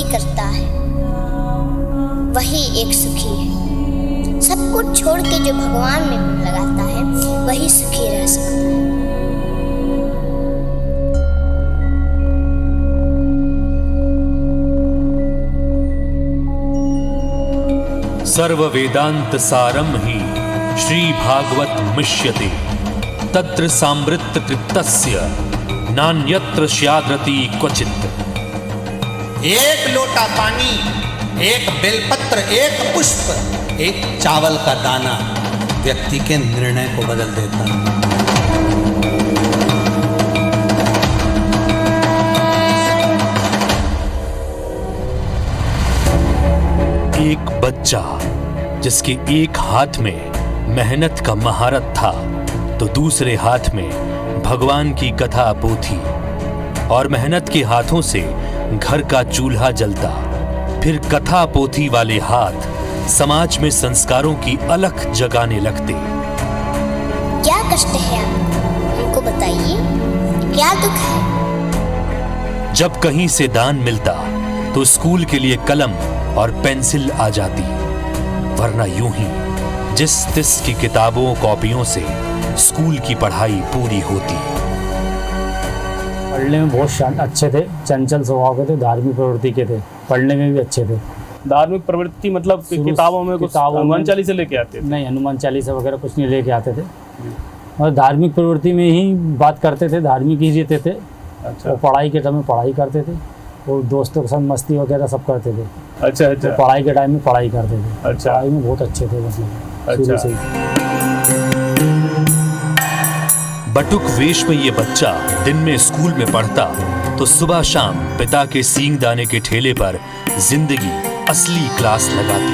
मस्ती करता है वही एक सुखी है। सब कुछ छोड़ के जो भगवान में मन लगाता है वही सुखी रह सकता है। सर्व वेदांत सारम ही श्री भागवत मिष्यते तत्र सामृत तृप्तस्य नान्यत्र स्याद्रति क्वचित्। एक लोटा पानी, एक बेलपत्र, एक पुष्प, एक चावल का दाना व्यक्ति के निर्णय को बदल देता है। एक बच्चा जिसके एक हाथ में मेहनत का महारत था तो दूसरे हाथ में भगवान की कथा पोथी, और मेहनत के हाथों से घर का चूल्हा जलता, फिर कथा पोथी वाले हाथ समाज में संस्कारों की अलख जगाने लगते। क्या कष्ट है हमको बताइए, क्या दुख है? जब कहीं से दान मिलता तो स्कूल के लिए कलम और पेंसिल आ जाती, वरना यूं ही जिस तिस की किताबों कॉपियों से स्कूल की पढ़ाई पूरी होती। पढ़ने में बहुत अच्छे थे, चंचल स्वभाव के थे, धार्मिक प्रवृत्ति के थे, पढ़ने में भी अच्छे थे। धार्मिक प्रवृत्ति मतलब किताबों में कुछ हनुमान चालीसा लेके आते थे? नहीं, हनुमान चालीसा वगैरह कुछ नहीं लेके आते थे, और धार्मिक प्रवृत्ति में ही बात करते थे, धार्मिक ही रहते थे। अच्छा। और पढ़ाई के टाइम में पढ़ाई करते थे, और दोस्तों के साथ मस्ती वगैरह सब करते थे। अच्छा अच्छा। तो पढ़ाई के टाइम में पढ़ाई करते थे। अच्छा। पढ़ाई में बहुत अच्छे थे मतलब शुरू से ही। बटुक वेश में ये बच्चा दिन में स्कूल में पढ़ता तो सुबह शाम पिता के सींगदाने के ठेले पर जिंदगी असली क्लास लगाती।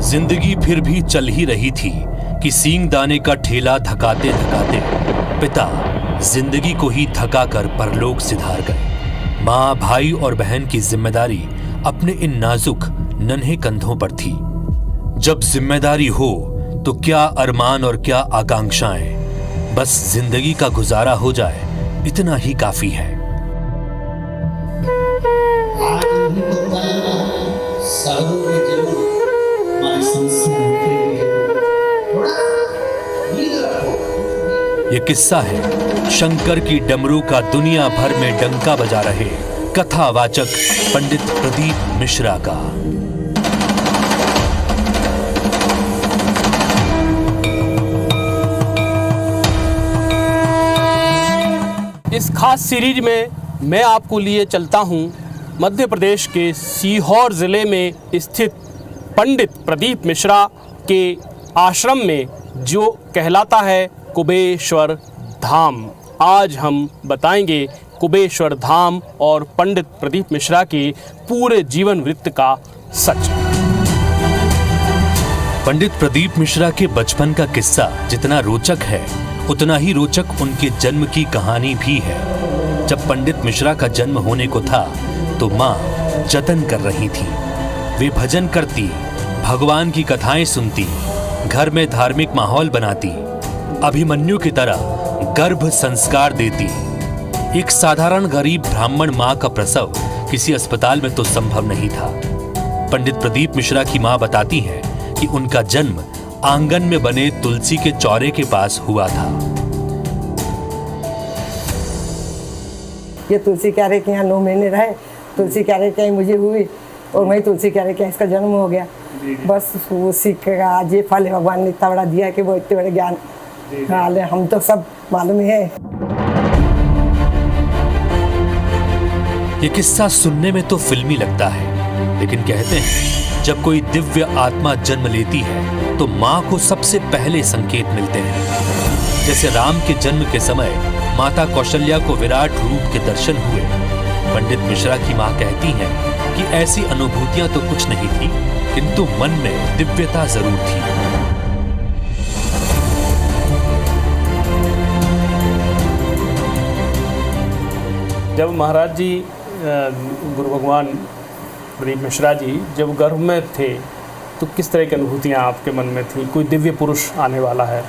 जिंदगी फिर भी चल ही रही थी कि सींगदाने का ठेला धकाते धकाते पिता जिंदगी को ही थका कर परलोक सिधार गए। माँ, भाई और बहन की जिम्मेदारी अपने इन नाजुक नन्हे कंधों पर थी। जब जिम्मेदारी हो तो क्या अरमान और क्या आकांक्षाएं, बस जिंदगी का गुजारा हो जाए, इतना ही काफी है। ये किस्सा है शंकर की डमरू का दुनिया भर में डंका बजा रहे कथावाचक पंडित प्रदीप मिश्रा का। इस खास सीरीज में मैं आपको लिए चलता हूं मध्य प्रदेश के सीहोर जिले में स्थित पंडित प्रदीप मिश्रा के आश्रम में, जो कहलाता है कुबेश्वर धाम। आज हम बताएंगे कुबेश्वर धाम और पंडित प्रदीप मिश्रा के पूरे जीवन वृत्त का सच। पंडित प्रदीप मिश्रा के बचपन का किस्सा जितना रोचक है उतना ही रोचक उनके जन्म की कहानी भी है। जब पंडित मिश्रा का जन्म होने को था तो माँ जतन कर रही थी। वे भजन करती, भगवान की कथाएं सुनती, घर में धार्मिक माहौल बनाती, अभिमन्यु की तरह गर्भ संस्कार देती। एक साधारण गरीब ब्राह्मण माँ का प्रसव किसी अस्पताल में तो संभव नहीं था। पंडित प्रदीप मिश्रा की माँ बताती है कि उनका जन्म आंगन में बने तुलसी के चौरे के पास हुआ था। ये तुलसी क्यारे के यहाँ 9 महीने रहे, तुलसी क्यारे के मुझे हुई और मैं तुलसी क्यारे के इसका जन्म हो गया। बस वो सीख का आज ये फल भगवान ने इतना बड़ा दिया कि वो इतने बड़े ज्ञान हाले हम तो सब मालूम ही है। ये किस्सा सुनने में तो फिल्मी लगता है, लेकिन कहते हैं जब कोई दिव्य आत्मा जन्म लेती है तो माँ को सबसे पहले संकेत मिलते हैं। जैसे राम के जन्म के समय माता कौशल्या को विराट रूप के दर्शन हुए। पंडित मिश्रा की माँ कहती हैं कि ऐसी अनुभूतियां तो कुछ नहीं थी, किंतु मन में दिव्यता जरूर थी। जब महाराज जी, गुरु भगवान प्रदीप मिश्रा जी जब गर्भ में थे तो किस तरह की अनुभूतियाँ आपके मन में थी? कोई दिव्य पुरुष आने वाला है,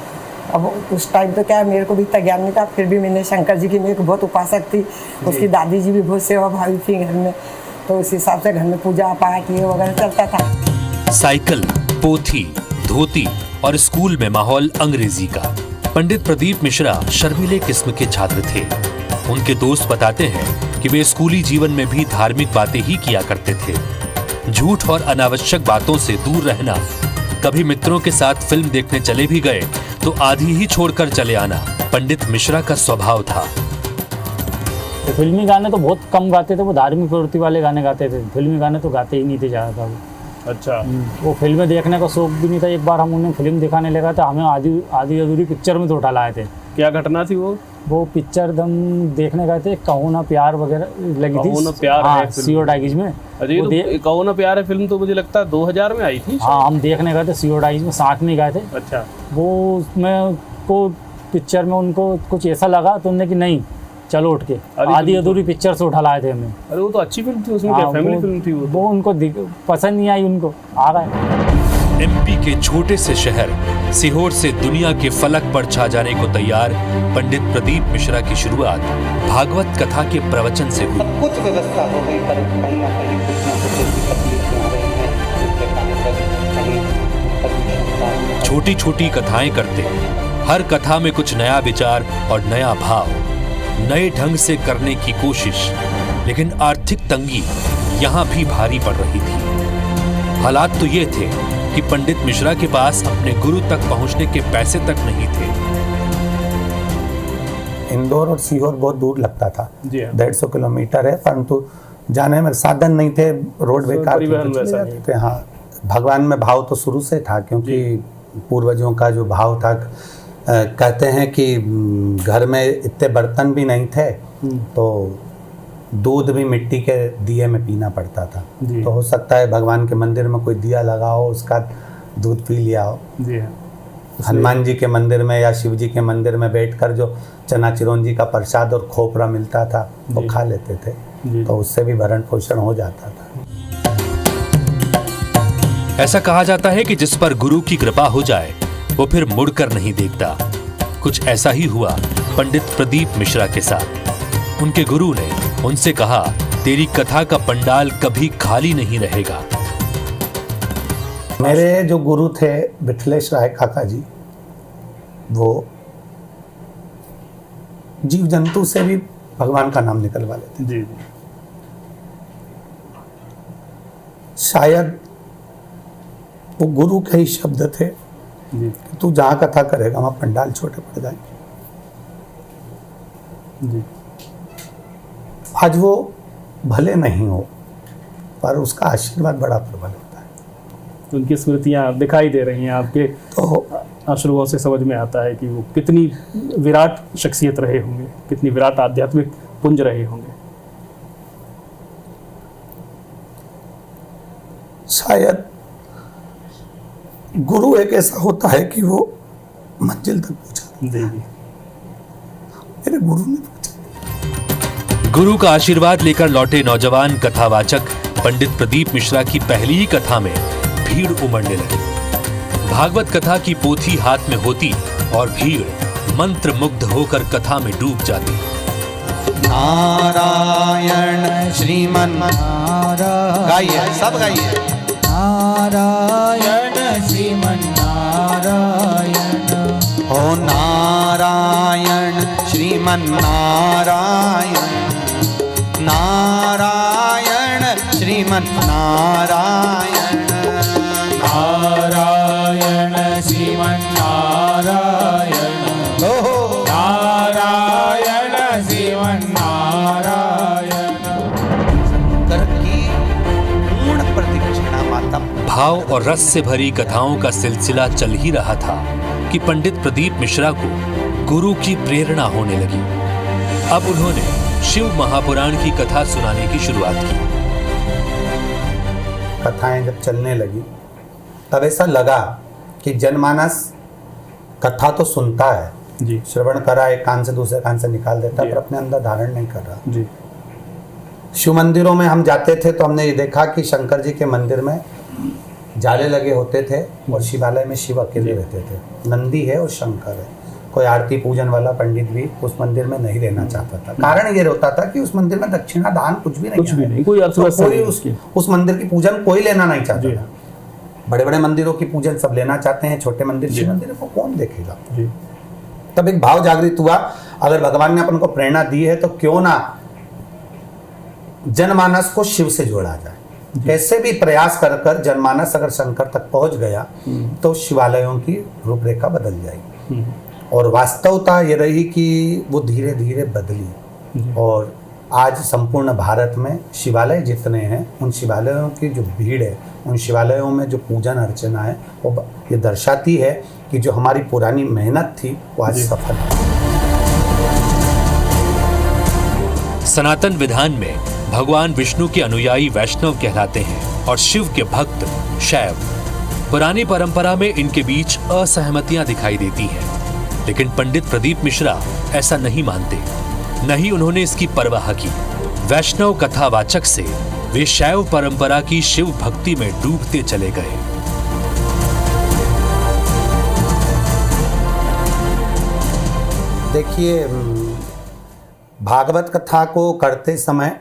अब उस टाइम तो क्या मेरे को भी इतना ज्ञान नहीं था, फिर भी मैंने शंकर जी की मेरे को बहुत उपासक थी, उसकी दादी जी भी बहुत सेवा भावी थी घर में, तो उस हिसाब से घर में पूजा पाठ ये वगैरह चलता था। साइकिल, पोथी, धोती और स्कूल में माहौल अंग्रेजी का। पंडित प्रदीप मिश्रा शर्मीले किस्म के छात्र थे। उनके दोस्त बताते हैं कि वे स्कूली जीवन में भी धार्मिक बातें ही किया करते थे। झूठ और अनावश्यक बातों से दूर रहना, कभी मित्रों के साथ फिल्म देखने चले भी गए तो आधी ही छोड़कर चले आना पंडित मिश्रा का स्वभाव था। तो फिल्मी गाने तो बहुत कम गाते थे, वो धार्मिक प्रवृत्ति वाले गाने गाते थे, फिल्मी गाने तो गाते ही नहीं थे ज़्यादा। अच्छा। वो फिल्में देखने का शौक भी नहीं था। एक बार हम उन्हें फिल्म दिखाने लगा था, हमें आधी अधूरी पिक्चर में तो उठा लाए थे। क्या घटना थी वो पिक्चर हम देखने गए थे, कहो ना प्यार वगैरह लगी थी। कहो ना प्यार हाँ, है फिल्म। सीओ टाइगिज में। अरे ये तो कहो ना प्यार है फिल्म तो मुझे लगता है 2000 में आई थी। हाँ, हम देखने गए थे सीओ टाइगिज में, साथ में गए थे। अच्छा। वो उसमें को पिक्चर में उनको कुछ ऐसा लगा तो उन्होंने कि नहीं चलो उठ के, आधी अधूरी पिक्चर से उठा लाए थे हमें। अरे वो तो अच्छी फिल्म थी, उसमें क्या फैमिली फिल्म थी वो उनको पसंद नहीं आई, उनको आ गए। एमपी के छोटे से शहर सीहोर से दुनिया के फलक पर छा जाने को तैयार पंडित प्रदीप मिश्रा की शुरुआत भागवत कथा के प्रवचन से हुई। सब कुछ व्यवस्था हो गई पर कहीं ना कहीं कुछ ना कुछ ऐसी तकलीफें आ रही हैं जिसके कारण कहीं छोटी छोटी कथाएं करते, हर कथा में कुछ नया विचार और नया भाव, नए ढंग से करने की कोशिश। लेकिन आर्थिक तंगी यहाँ भी भारी पड़ रही थी। हालात तो ये थे कि पंडित मिश्रा के पास अपने गुरु तक पहुंचने के पैसे तक नहीं थे। इंदौर और सीहोर बहुत दूर लगता था, जी हाँ। 150 किलोमीटर है, परंतु जाने में साधन नहीं थे, रोड बेकार परिवहन वैसा नहीं थे। हाँ, भगवान में भाव तो शुरू से था, क्योंकि पूर्वजों का जो भाव था, कहते हैं कि घर में इतने बर्तन भी नहीं थे तो दूध भी मिट्टी के दिए में पीना पड़ता था। तो हो सकता है भगवान के मंदिर में कोई दिया लगा हो, उसका दूध पी लिया हो। जी हाँ। हनुमान जी के मंदिर में या शिव जी के मंदिर में बैठकर जो चना चिरौंजी का प्रसाद और खोपरा मिलता था वो खा लेते थे, तो उससे भी भरण पोषण हो जाता था। ऐसा कहा जाता है कि जिस पर गुरु की कृपा हो जाए वो फिर मुड़कर नहीं देखता। कुछ ऐसा ही हुआ पंडित प्रदीप मिश्रा के साथ। उनके गुरु ने उनसे कहा, तेरी कथा का पंडाल कभी खाली नहीं रहेगा। मेरे जो गुरु थे विठलेश राय काका जी, वो जीव जंतु से भी भगवान का नाम निकलवा लेते। जी। शायद वो गुरु के ही शब्द थे कि तू जहाँ कथा करेगा वहाँ पंडाल छोटे पड़ जाएंगे। जी। आज वो भले नहीं हो पर उसका आशीर्वाद बड़ा प्रबल होता है। तो उनकी स्मृतियाँ दिखाई दे रही हैं आपके, तो अश्रुओं से समझ में आता है कि वो कितनी विराट शख्सियत रहे होंगे, कितनी विराट आध्यात्मिक पुंज रहे होंगे। शायद गुरु एक ऐसा होता है कि वो मंजिल तक पहुंचा। मेरे गुरु ने पूछा। गुरु का आशीर्वाद लेकर लौटे नौजवान कथावाचक पंडित प्रदीप मिश्रा की पहली ही कथा में भीड़ उमड़ने लगी। भागवत कथा की पोथी हाथ में होती और भीड़ मंत्र मुग्ध होकर कथा में डूब जाती। नारायण श्रीमन नारायण, गाइए सब गाइए। नारायण श्रीमन नारायण, ओ नारायण श्रीमन नारायण, नारायण श्रीमन नारायण, नारायण श्रीमन नारायण, नारायण श्रीमन नारायण। शंकर की पूर्ण प्रदक्षिणा माता। भाव और रस से भरी कथाओं का सिलसिला चल ही रहा था कि पंडित प्रदीप मिश्रा को गुरु की प्रेरणा होने लगी। अब उन्होंने शिव महापुराण की कथा सुनाने की शुरुआत की। कथाएं जब चलने लगी तब ऐसा लगा कि जनमानस कथा तो सुनता है, जी। श्रवण करा, एक कान से दूसरे कान से निकाल देता, पर अपने अंदर धारण नहीं कर रहा। जी। शिव मंदिरों में हम जाते थे तो हमने ये देखा कि शंकर जी के मंदिर में जाले लगे होते थे और शिवालय में शिव अकेले रहते थे। नंदी है और शंकर है। कोई आरती पूजन वाला पंडित भी उस मंदिर में नहीं रहना चाहता था। कारण ये होता था कि उस मंदिर में दक्षिणा दान कुछ भी नहीं, कोई तो कोई उस मंदिर की पूजन कोई लेना नहीं चाहता था। बड़े बड़े मंदिरों की पूजन सब लेना चाहते हैं, छोटे मंदिर शिव मंदिर को कौन देखेगा। तब एक भाव जागृत हुआ, अगर भगवान ने अपन को प्रेरणा दी है तो क्यों ना जनमानस को शिव से जोड़ा जाए। कैसे भी प्रयास कर कर जनमानस अगर शंकर तक पहुंच गया तो शिवालयों की रूपरेखा बदल जाएगी। और वास्तवता ये रही कि वो धीरे धीरे बदली, और आज संपूर्ण भारत में शिवालय जितने हैं उन शिवालयों की जो भीड़ है, उन शिवालयों में जो पूजन अर्चना है, वो ये दर्शाती है कि जो हमारी पुरानी मेहनत थी वो आज सफल है। सनातन विधान में भगवान विष्णु के अनुयायी वैष्णव कहलाते हैं और शिव के भक्त शैव। पुरानी परंपरा में इनके बीच असहमतियां दिखाई देती हैं, लेकिन पंडित प्रदीप मिश्रा ऐसा नहीं मानते, न ही उन्होंने इसकी परवाह की। वैष्णव कथावाचक से वे शैव परंपरा की शिव भक्ति में डूबते चले गए। देखिए, भागवत कथा को करते समय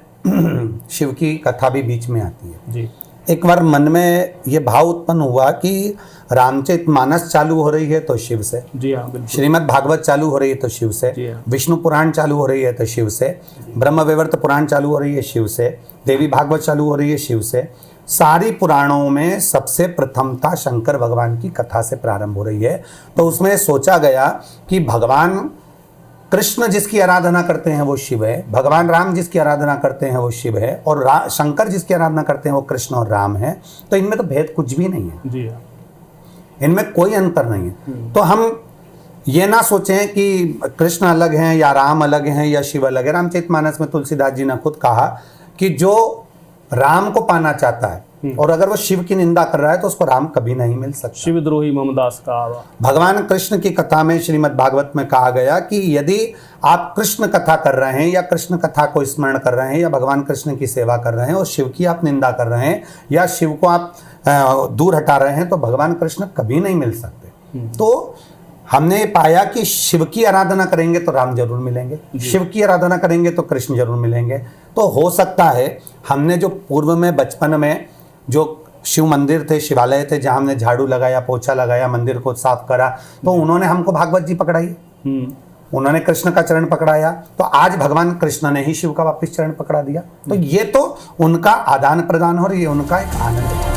शिव की कथा भी बीच में आती है जी। एक बार मन में ये भाव उत्पन्न हुआ कि रामचरितमानस चालू हो रही है तो शिव से, जी हाँ, श्रीमद् भागवत चालू हो रही है तो शिव से, विष्णु पुराण चालू हो रही है तो शिव से, ब्रह्म वैवर्त पुराण चालू हो रही है शिव से, देवी भागवत चालू हो रही है शिव से। सारी पुराणों में सबसे प्रथमता शंकर भगवान की कथा से प्रारंभ हो रही है। तो उसमें सोचा गया कि भगवान कृष्ण जिसकी आराधना करते हैं वो शिव है, भगवान राम जिसकी आराधना करते हैं वो शिव है, और शंकर जिसकी आराधना करते हैं वो कृष्ण और राम है। तो इनमें तो भेद कुछ भी नहीं है जी, इनमें कोई अंतर नहीं है। तो हम ये ना सोचें कि कृष्ण अलग हैं या राम अलग हैं या शिव अलग है। रामचरितमानस में तुलसीदास जी ने खुद कहा कि जो राम को पाना चाहता है और अगर वो शिव की निंदा कर रहा है तो उसको राम कभी नहीं मिल सकता। शिवद्रोही ममदास का भगवान कृष्ण की कथा में श्रीमद् भागवत में कहा गया कि यदि आप कृष्ण कथा कर रहे हैं या कृष्ण कथा को स्मरण कर रहे हैं या भगवान कृष्ण की सेवा कर रहे हैं और शिव की आप निंदा कर रहे हैं या शिव को आप दूर हटा रहे हैं तो भगवान कृष्ण कभी नहीं मिल सकते। तो हमने पाया कि शिव की आराधना करेंगे तो राम जरूर मिलेंगे, शिव की आराधना करेंगे तो कृष्ण जरूर मिलेंगे। तो हो सकता है हमने जो पूर्व में बचपन में जो शिव मंदिर थे, शिवालय थे, जहां हमने झाड़ू लगाया, पोछा लगाया, मंदिर को साफ करा, तो उन्होंने हमको भागवत जी पकड़ाई, उन्होंने कृष्ण का चरण पकड़ाया, तो आज भगवान कृष्ण ने ही शिव का वापस चरण पकड़ा दिया। तो ये तो उनका आदान प्रदान हो रही है, उनका एक आनंद है।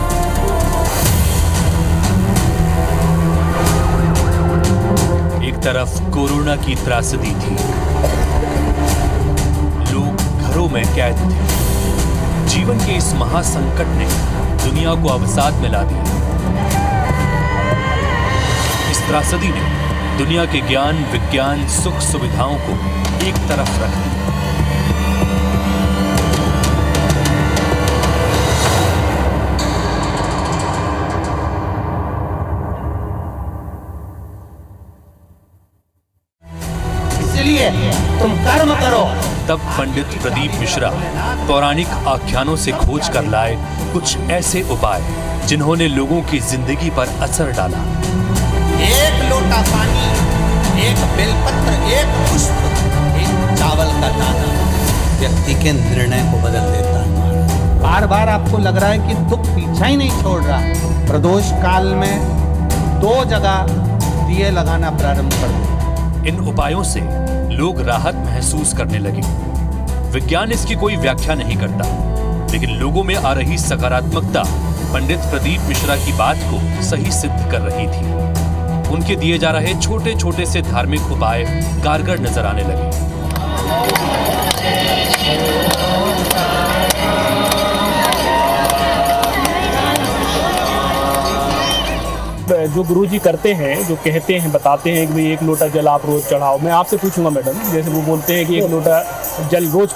एक तरफ कोरोना की त्रासदी थी, लोग घरों में कैद थे। जीवन के इस महासंकट ने दुनिया को अवसाद में ला दिया। इस त्रासदी ने दुनिया के ज्ञान, विज्ञान, सुख सुविधाओं को एक तरफ रख दिया। इसलिए तुम कर्म करो। तब पंडित प्रदीप मिश्रा पौराणिक आख्यानों से खोज कर लाए कुछ ऐसे उपाय जिन्होंने लोगों की जिंदगी पर असर डाला। एक लोटा पानी, एक बेलपत्र, एक पुष्प, एक चावल का दाना व्यक्ति के निर्णय को बदल देता है। बार बार आपको लग रहा है कि दुख पीछा ही नहीं छोड़ रहा, प्रदोष काल में 2 जगह दिए लगाना प्रारंभ कर दो। इन उपायों से लोग राहत महसूस करने लगे। विज्ञान इसकी कोई व्याख्या नहीं करता, लेकिन लोगों में आ रही सकारात्मकता पंडित प्रदीप मिश्रा की बात को सही सिद्ध कर रही थी। उनके दिए जा रहे छोटे छोटे से धार्मिक उपाय कारगर नजर आने लगे। जो गुरुजी करते हैं, जो कहते हैं, बताते हैं कि भाई 1 लोटा जल आप रोज चढ़ाओ। मैं आपसे पूछूंगा मैडम, जैसे वो बोलते हैं कि 1 लोटा जल रोज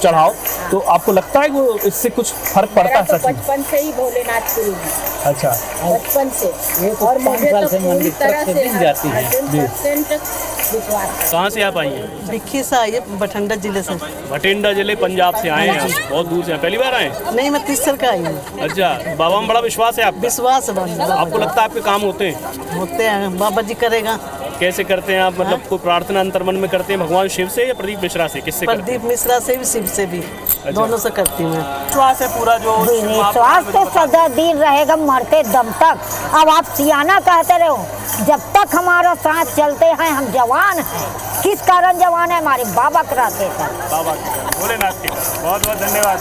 चढ़ाओ, तो आपको लगता है वो इससे कुछ फर्क पड़ता है? सच में बचपन से ही भोलेनाथ गुरु जी। अच्छा, बचपन से, और मुझे तो पूरी तरह से 100% विश्वास। कहाँ से आप आई हैं? भिक्खी से आई है, बठिंडा जिले से। बठिंडा जिले पंजाब से आए हैं, बहुत दूर से। पहली बार आए? नहीं, मैं 30 साल का आई हूँ। अच्छा, बाबा में बड़ा विश्वास है आपका? विश्वास है। आपको लगता है आपके काम होते हैं? होते हैं, बाबा जी करेगा। कैसे करते हैं आप? मतलब कोई प्रार्थना अंतर्मन में करते हैं भगवान शिव से या प्रदीप मिश्रा से? किससे करते प्रदीप मिश्रा से भी, शिव से भी, दोनों से करती हूँ मैं। विश्वास है पूरा जो विश्वास तो सदा दिन रहेगा मरते दम तक। अब आप सियाना कहते रहो, जब तक हमारा साथ चलते हैं हम जवान हैं। किस कारण जवान है? हमारे बाबा कराते थे। बाबा भोलेनाथ के बहुत बहुत धन्यवाद।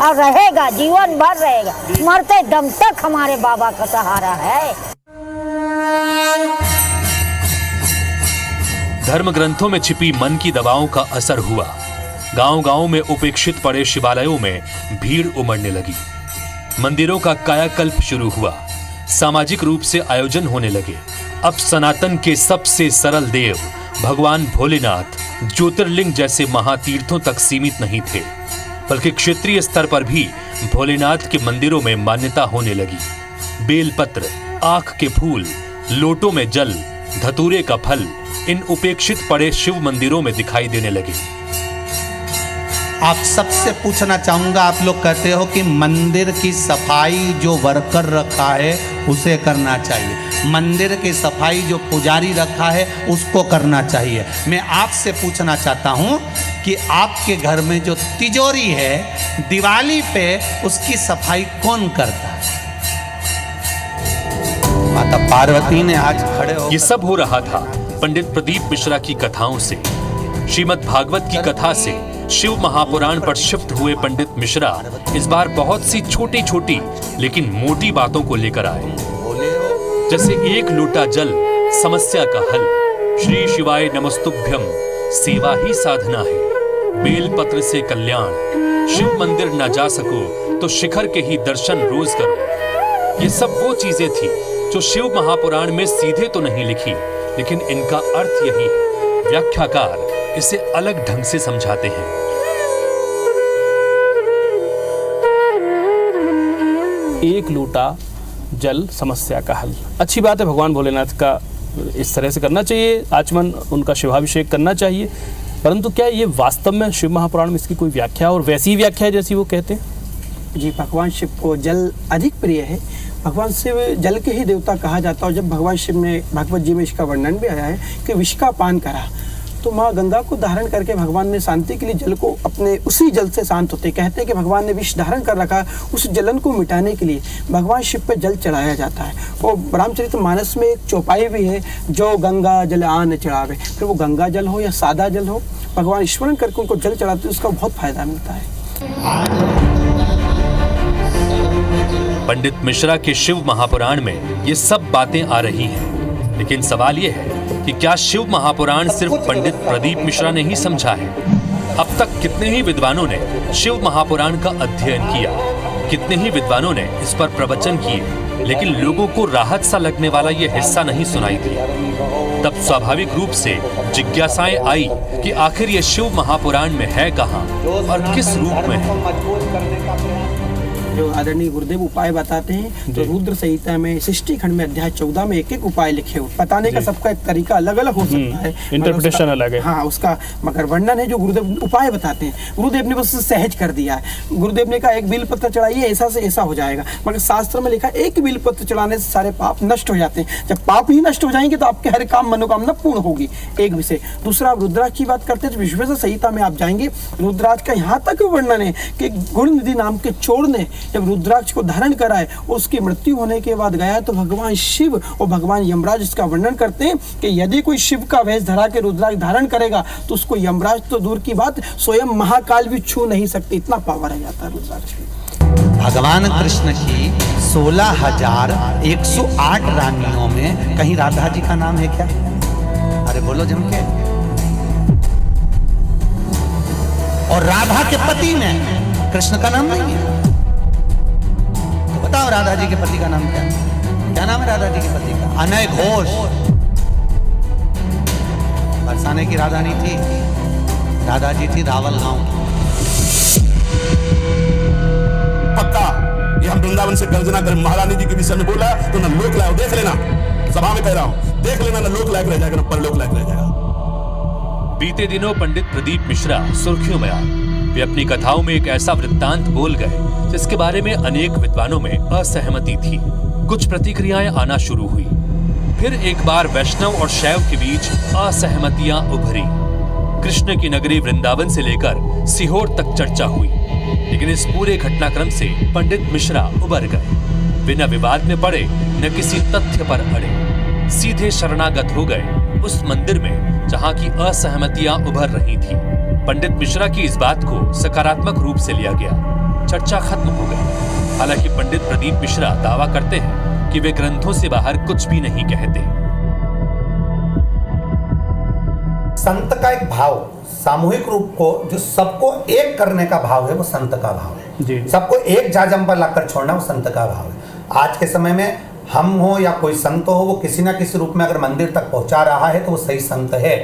और रहेगा, जीवन भर रहेगा, मरते दम तक हमारे बाबा का सहारा है। धर्म ग्रंथों में छिपी मन की दवाओं का असर हुआ। गांव-गांव में उपेक्षित पड़े शिवालयों में भीड़ उमड़ने लगी। मंदिरों का कायाकल्प शुरू हुआ। सामाजिक रूप से आयोजन होने लगे। अब सनातन के सबसे सरल देव भगवान भोलेनाथ ज्योतिर्लिंग जैसे महातीर्थों तक सीमित नहीं थे, बल्कि क्षेत्रीय स्तर पर भी भोलेनाथ के मंदिरों में मान्यता होने लगी। बेलपत्र, आँख के फूल, लोटों में जल, धतूरे का फल इन उपेक्षित पड़े शिव मंदिरों में दिखाई देने लगे। आप सबसे पूछना चाहूंगा, आप लोग कहते हो कि मंदिर की सफाई जो वर्कर रखा है उसे करना चाहिए, मंदिर की सफाई जो पुजारी रखा है उसको करना चाहिए। मैं आपसे पूछना चाहता हूं कि आपके घर में जो तिजोरी है, दिवाली पे उसकी सफाई कौन करता है? माता पार्वती ने आज खड़े हो। ये सब हो रहा था पंडित प्रदीप मिश्रा की कथाओं से। श्रीमद् भागवत की कथा से शिव महापुराण पर शिफ्ट हुए पंडित मिश्रा इस बार बहुत सी छोटी छोटी लेकिन मोटी बातों को लेकर आए, जैसे एक लोटा जल समस्या का हल, श्री शिवाय नमस्तुभ्यम सेवा ही साधना है, बेलपत्र से कल्याण, शिव मंदिर न जा सको तो शिखर के ही दर्शन रोज करो। ये सब वो चीजें थी जो शिव महापुराण में सीधे तो नहीं लिखी, लेकिन इनका अर्थ यही है। व्याख्याकार इसे अलग ढंग से समझाते हैं। एक लोटा जल समस्या का हल। अच्छी बात है, भगवान भोलेनाथ का इस तरह से करना चाहिए, आचमन उनका शिवाभिषेक करना चाहिए, परंतु क्या ये वास्तव में शिव महापुराण में इसकी कोई व्याख्या और वैसी ही व्याख्या है जैसी वो कहते हैं? जी, भगवान शिव को जल अधिक प्रिय है। भगवान शिव जल के ही देवता कहा जाता है। और जब भगवान शिव ने भागवत जी में इसका वर्णन भी आया है कि विष का पान करा, तो माँ गंगा को धारण करके भगवान ने शांति के लिए जल को अपने उसी जल से शांत होते। कहते हैं कि भगवान ने विष धारण कर रखा, उस जलन को मिटाने के लिए भगवान शिव पर जल चढ़ाया जाता है। वो रामचरितमानस में एक चौपाई भी है, जो गंगा जल आन चढ़ावे। फिर वो गंगा जल हो या सादा जल हो, भगवान स्मरण करके उनको जल चढ़ाते, उसका बहुत फायदा मिलता है। पंडित मिश्रा के शिव महापुराण में ये सब बातें आ रही हैं, लेकिन सवाल ये है कि क्या शिव महापुराण सिर्फ पंडित प्रदीप मिश्रा ने ही समझा है? अब तक कितने ही विद्वानों ने शिव महापुराण का अध्ययन किया, कितने ही विद्वानों ने इस पर प्रवचन किए, लेकिन लोगों को राहत सा लगने वाला ये हिस्सा नहीं सुनाई दिया। तब स्वाभाविक रूप से जिज्ञासाएं आई कि आखिर ये शिव महापुराण में है कहाँ और किस रूप में है। जो आदरणीय गुरुदेव उपाय बताते हैं, तो रुद्र संहिता में 60 खंड में अध्याय 14 में एक एक उपाय लिखे हुए। बताने का सबका एक तरीका अलग अलग हो सकता है, इंटरप्रिटेशन अलग है। हाँ, उसका मगर वर्णन है जो गुरुदेव उपाय बताते हैं। गुरुदेव ने बस सहज कर दिया है। गुरुदेव ने कहा एक बिलपत्र चढ़ाइए, ऐसा से ऐसा हो जाएगा, मगर शास्त्र में लिखा एक बिलपत्र चढ़ाने से सारे पाप नष्ट हो जाते हैं। जब पाप ही नष्ट हो जाएंगे तो आपके हर काम मनोकामना पूर्ण होगी। एक विषय। दूसरा, आप रुद्राक्ष की बात करते हैं तो विश्वेश्वर संहिता में आप जाएंगे, रुद्राक्ष का यहाँ तक वर्णन है कि गुणनिधि नाम के चोर ने जब रुद्राक्ष को धारण कराए, उसकी मृत्यु होने के बाद गया तो भगवान शिव और भगवान यमराज इसका वर्णन करते हैं कि यदि कोई शिव का वेश धरा के रुद्राक्ष धारण करेगा तो उसको यमराज तो दूर की बात, स्वयं महाकाल भी छू नहीं सकते, इतना पावर है जाता है रुद्राक्ष में। भगवान कृष्ण की 16,108 रानियों में कहीं राधा जी का नाम है क्या? अरे बोलो जम के। और राधा के पति में कृष्ण का नाम नहीं है। तो बताओ राधा जी के पति का नाम क्या है? क्या नाम है राधा जी के पति का? अनय घोष। बरसाने की राधा नहीं थी, राधा जी थी रावल गांव की। पक्का ये हम वृंदावन से गर्जना कर महारानी जी के विषय में बोला तो ना लोक लायक, देख लेना, सभा में कह रहा हूं, देख लेना, ना लोक लायक रह जाएगा ना परलोक लायक रह जाएगा। बीते दिनों पंडित प्रदीप मिश्रा सुर्खियों में आए। वे अपनी कथाओं में एक ऐसा वृत्तांत बोल गए जिसके बारे में अनेक विद्वानों में असहमति थी। कुछ प्रतिक्रियाएं आना शुरू हुई। फिर एक बार वैष्णव और शैव के बीच असहमतियां उभरी। कृष्ण की नगरी वृंदावन से लेकर सीहोर तक चर्चा हुई, लेकिन इस पूरे घटनाक्रम से पंडित मिश्रा उबर गए। वे न विवाद में पड़े न किसी तथ्य पर अड़े, सीधे शरणागत हो गए उस मंदिर में जहां की असहमतियां उभर रही थी। पंडित मिश्रा की इस बात को सकारात्मक रूप से लिया गया। चर्चा खत्म हो गई। हालांकि पंडित प्रदीप मिश्रा दावा करते हैं कि वे ग्रंथों से बाहर कुछ भी नहीं कहते। संत का एक भाव, सामूहिक रूप को जो सबको एक करने का भाव है, वो संत का भाव है। सबको एक जाजम पर लाकर छोड़ना, वो संत का भाव है। आज के समय में हम हो या कोई संत हो, वो किसी ना किसी रूप में अगर मंदिर तक पहुंचा रहा है तो वो सही संत है।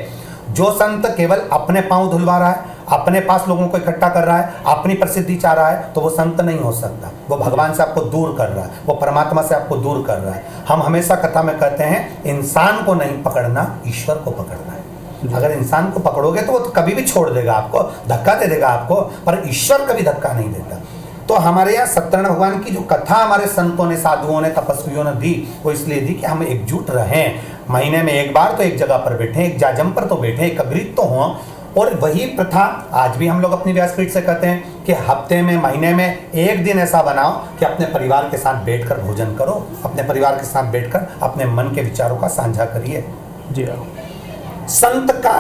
जो संत केवल अपने पांव धुलवा रहा है, अपने पास लोगों को इकट्ठा कर रहा है, अपनी प्रसिद्धि चाह रहा है, तो वो संत नहीं हो सकता। वो भगवान से आपको दूर कर रहा है, वो परमात्मा से आपको दूर कर रहा है। हम हमेशा कथा में कहते हैं, इंसान को नहीं पकड़ना, ईश्वर को पकड़ना है। अगर इंसान को पकड़ोगे तो वो तो कभी भी छोड़ देगा आपको, धक्का दे देगा आपको, पर ईश्वर कभी धक्का नहीं देता। तो हमारे यहाँ सत्यनारायण भगवान की जो कथा हमारे संतों ने, साधुओं ने, तपस्वियों ने दी, वो इसलिए दी कि हम एकजुट रहें। महीने में एक बार तो एक जगह पर बैठे, एक जाजम पर तो बैठे, एकत्रित तो हों। और वही प्रथा आज भी हम लोग अपनी व्यासपीठ से कहते हैं कि हफ्ते में, महीने में एक दिन ऐसा बनाओ कि अपने परिवार के साथ बैठकर भोजन करो, अपने परिवार के साथ बैठकर अपने मन के विचारों का साझा करिए। जी, संत का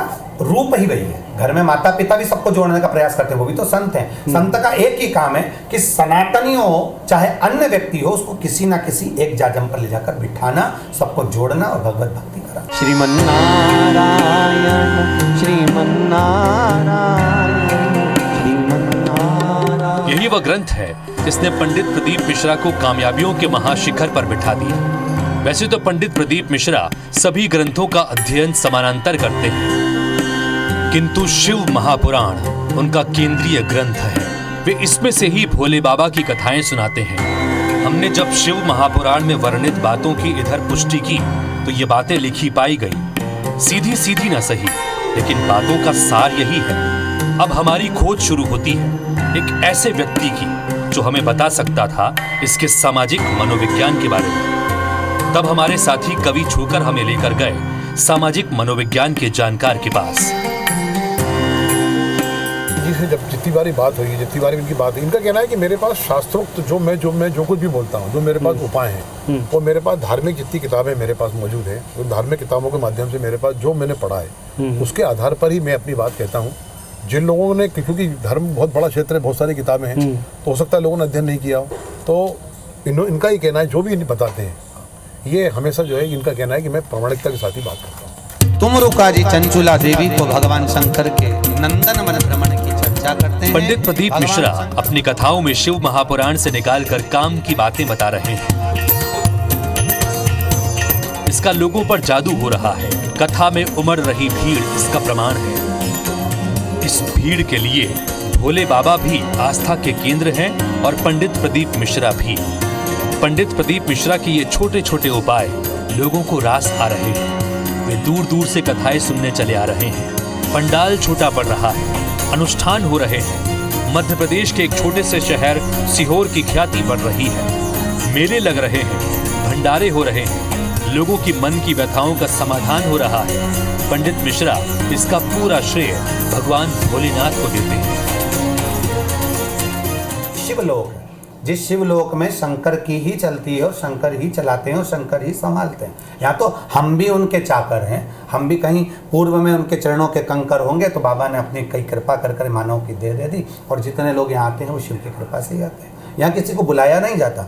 रूप ही वही है। घर में माता पिता भी सबको जोड़ने का प्रयास करते हैं, वो भी तो संत हैं। संत का एक ही काम है कि सनातनी हो चाहे अन्य व्यक्ति हो, उसको किसी ना किसी एक जाजम पर ले जाकर बिठाना, सबको जोड़ना और भगवत भक्ति कराना। श्रीमन्नारायण श्रीमन्नारायण श्रीमन्नारायण। यही वह ग्रंथ है जिसने पंडित प्रदीप मिश्रा को कामयाबियों के महाशिखर पर बिठा दिया। वैसे तो पंडित प्रदीप मिश्रा सभी ग्रंथों का अध्ययन समानांतर करते हैं, किंतु शिव महापुराण उनका केंद्रीय ग्रंथ है। वे इसमें से ही भोले बाबा की कथाएं सुनाते हैं। हमने जब शिव महापुराण में वर्णित बातों की इधर पुष्टि की तो ये बातें लिखी पाई गई। सीधी सीधी न सही, लेकिन बातों का सार यही है। अब हमारी खोज शुरू होती है एक ऐसे व्यक्ति की जो हमें बता सकता था इसके सामाजिक मनोविज्ञान के बारे में। तब हमारे साथी कवि छूकर हमें लेकर गए सामाजिक मनोविज्ञान के जानकार के पास। जी से जब जितनी बारी बात हुई, जितनी बारी इनकी बात हुई, इनका कहना है कि मेरे पास शास्त्रोक्त जो मैं जो कुछ भी बोलता हूँ, जो मेरे पास उपाय हैं, वो मेरे पास धार्मिक जितनी किताबें मेरे पास मौजूद है, उन धार्मिक किताबों के माध्यम से मेरे पास जो मैंने पढ़ा है उसके आधार पर ही मैं अपनी बात कहता हूँ। जिन लोगों ने, क्योंकि धर्म बहुत बड़ा क्षेत्र है, बहुत सारी किताबें हैं, तो हो सकता है लोगों ने अध्ययन नहीं किया हो, तो इनका ही कहना है, जो भी बताते हैं, ये हमेशा जो है इनका कहना है कि मैं प्रामाणिकता के साथ ही बात करता हूँ। तुम रुकाजी चंचुला देवी को भगवान शंकर के नंदन वन भ्रमण की चर्चा करते हैं। पंडित प्रदीप मिश्रा अपनी कथाओं में शिव महापुराण से निकालकर काम की बातें बता रहे हैं। इसका लोगों पर जादू हो रहा है। कथा में उमड़ रही भीड़ इसका प्रमाण है। इस भीड़ के लिए भोले बाबा भी आस्था के केंद्र हैं और पंडित प्रदीप मिश्रा भी। पंडित प्रदीप मिश्रा के ये छोटे छोटे उपाय लोगों को रास आ रहे हैं। वे दूर दूर से कथाएं सुनने चले आ रहे हैं। पंडाल छोटा पड़ रहा है, अनुष्ठान हो रहे हैं। मध्य प्रदेश के एक छोटे से शहर सीहोर की ख्याति बढ़ रही है। मेले लग रहे हैं, भंडारे हो रहे हैं, लोगों की मन की व्यथाओं का समाधान हो रहा है। पंडित मिश्रा इसका पूरा श्रेय भगवान भोलेनाथ को देते हैं। शिवलोक, जिस शिवलोक में शंकर की ही चलती है और शंकर ही चलाते हैं और शंकर ही संभालते हैं। यहाँ तो हम भी उनके चाकर हैं, हम भी कहीं पूर्व में उनके चरणों के कंकर होंगे, तो बाबा ने अपनी कई कृपा कर कर मानव की दे दी। और जितने लोग यहाँ आते हैं वो शिव की कृपा से ही आते हैं। यहाँ किसी को बुलाया नहीं जाता।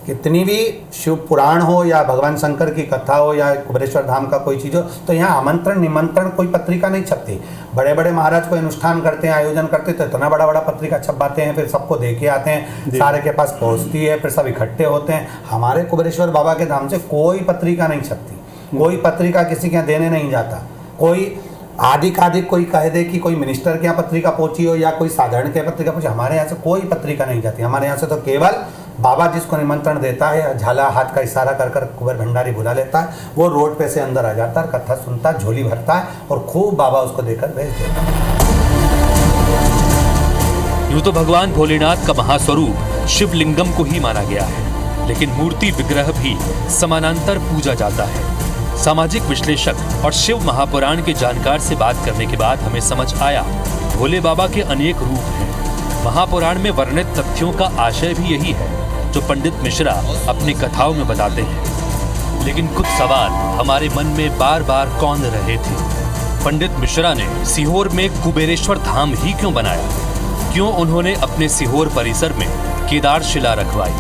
कितनी भी शिव पुराण हो या भगवान शंकर की कथा हो या कुबेरेश्वर धाम का कोई चीज़ हो, तो यहाँ आमंत्रण निमंत्रण कोई पत्रिका नहीं छपती। बड़े बड़े महाराज कोई अनुष्ठान करते हैं, आयोजन करते हैं, तो इतना बड़ा बड़ा पत्रिका छपवाते हैं, फिर सबको देके आते हैं, सारे के पास पहुँचती है, फिर सब इकट्ठे होते हैं। हमारे कुबेरेश्वर बाबा के धाम से कोई पत्रिका नहीं छपती, कोई पत्रिका किसी के यहाँ देने नहीं जाता। कोई आधिकाधिक कोई कह दे कि कोई मिनिस्टर के यहाँ पत्रिका पहुंची हो या कोई साधारण के पत्रिका पहुंची, हमारे यहाँ से कोई पत्रिका नहीं जाती। हमारे यहाँ से तो केवल बाबा जिसको निमंत्रण देता है, झाला हाथ का इशारा कर कर कुंवर भंडारी बुला लेता है, वो रोड पे से अंदर आ जाता है, कथा सुनता है, झोली भरता है और खूब बाबा उसको देकर भेज देता है। यूं तो भगवान भोलेनाथ का महास्वरूप शिवलिंगम को ही माना गया है, लेकिन मूर्ति विग्रह भी समानांतर पूजा जाता है। सामाजिक विश्लेषक और शिव महापुराण के जानकार से बात करने के बाद हमें समझ आया भोले बाबा के अनेक रूप हैं। महापुराण में वर्णित तथ्यों का आशय भी यही है जो पंडित मिश्रा अपनी कथाओं में बताते हैं। लेकिन कुछ सवाल हमारे मन में बार बार कौंध रहे थे। पंडित मिश्रा ने सीहोर में कुबेरेश्वर धाम ही क्यों बनाया? क्यों उन्होंने अपने सीहोर परिसर में केदार शिला रखवाई?